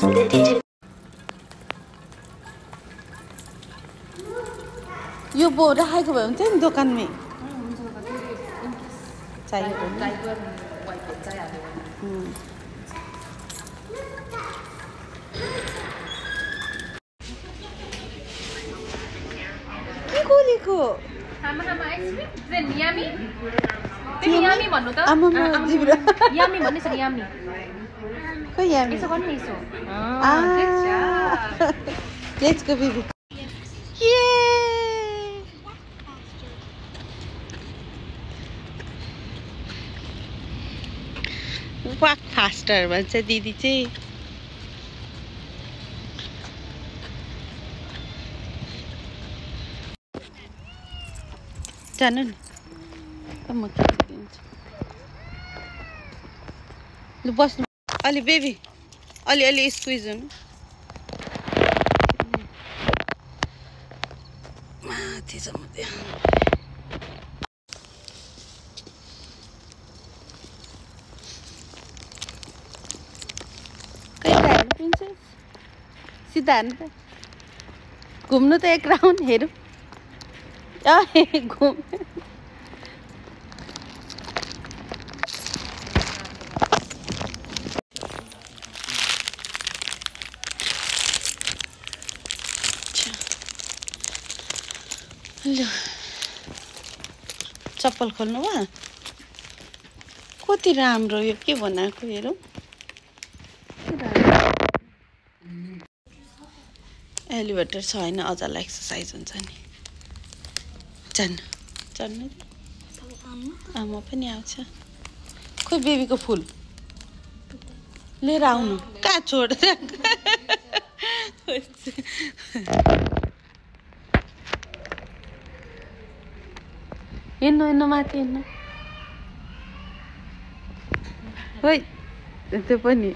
mix with a DJ. यो बो राखेको भए हुन्छ नि दोकानमै चाहियो के गोलीको यामी भन्नु त यामी भन्ने छ यामी खै यामी यसो गर्नु यसो let's go baby walk faster भन्छ दिदी चाहिँ जानु नि म खेलिदिन्छु लु बस्नु अलि बेबी अलि स्क्विज हुनु माथिसम्म त्यहाँ सीधा हान्नु त घुम्नु त एक राउन्ड हेरौँ घुम चप्पल खोल्नु भयो कति राम्रो यो के बनाएको हेरौँ एलिभेटर छैन अझलाई एक्सर्साइज हुन्छ नि चढ्नु आमा पनि आउँछ खोइ बेबीको फुल लिएर आउनु कहाँ छोड हिँड्नु माथि हिँड्नु खोइ त्यो पनि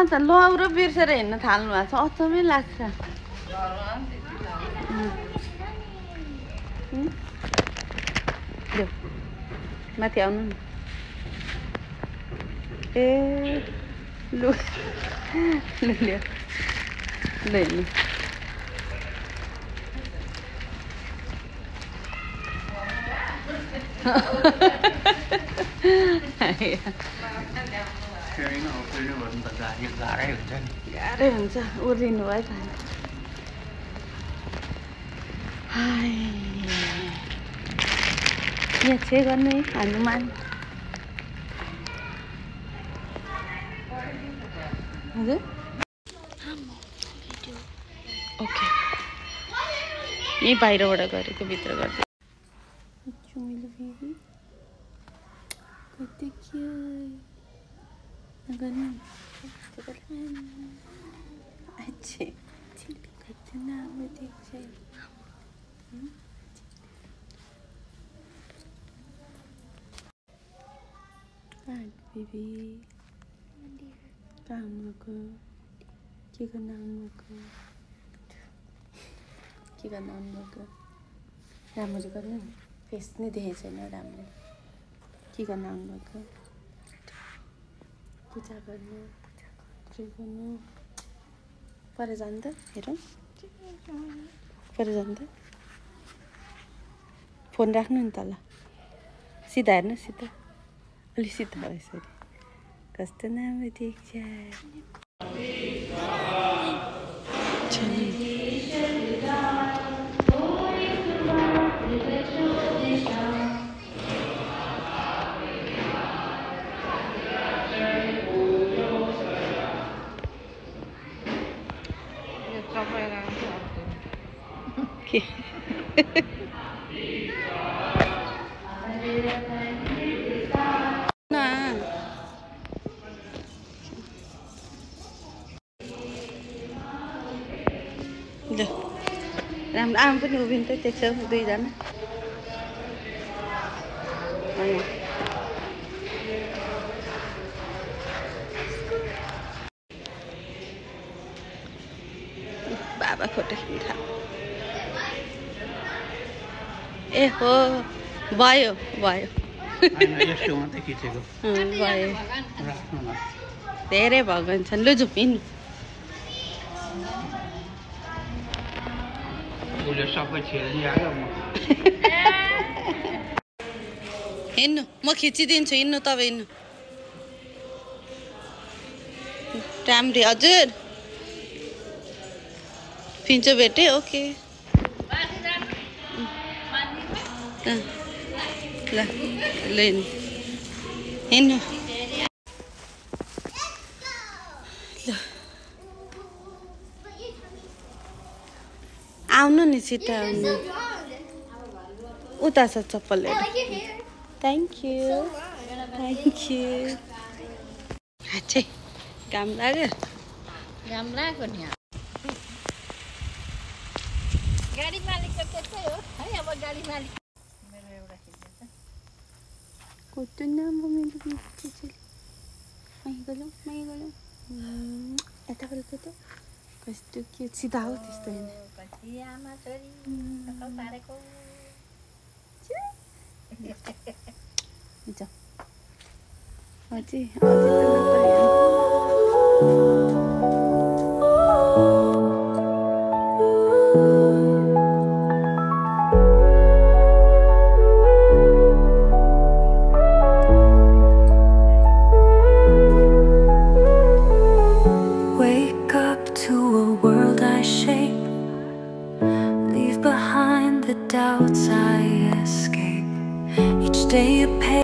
त लौरो बिर्सेर हिँड्न थाल्नु भएको छ अचम्मै लाग्छ माथि आउनु नि ए लु लियो ल हिँड्नु गाह्रै हुन्छ उर्लिनु भयो त यहाँ छे गर्ने हनुमान हजुर ओके यहीँ बाहिरबाट गरेको भित्र गर्दै चुमिलो बेबी कति नगर्नु अच्छे कति नाम देख्छ बेबी कहाँ आउनुभएको के गर्न आउनुभएको राम्ररी गर्नु फेस नै देखेको छैन राम्रो के गर्न आउनुभएको पूजा गर्नु पर जानु त हेरौँ पर जानु त फोन राख्नु नि तल सिधा हेर्नु सिधा अलिक सिधा हो यसरी कस्तो राम्रो देख्छ राम्रो आमा पनि उभिन्छ देख्छ दुईजना बाबा फोटो खिच्दा ए हो भयो भयो धेरै भगवान् छन् लु जाउँ हिँड्नु हिँड्नु म खिचिदिन्छु हिँड्नु तपाईँ हिँड्नु राम्री हजुर फिन्चो भेटे ओके ल ल हिँड्नु आउनु नि सिधा आउनु उता छ चप्पलहरू थ्याङ्क यू आच्छै घाम लाग्यो घाम लाग्यो नि गाडी मालिकको त्यस्तै हो है अब गाडी मालिक मेरो एउटा खिच्दैछ कस्तो नाम हो मेरो खिचेली माइ गयो यता गरेको त कस्तो के सिधा हो त्यस्तो होइन आमा छोरी सकल पारेको हुन्छ अझै त नपऱ्यो Wake up to a world I shape. Leave behind the doubts I escape. Each day a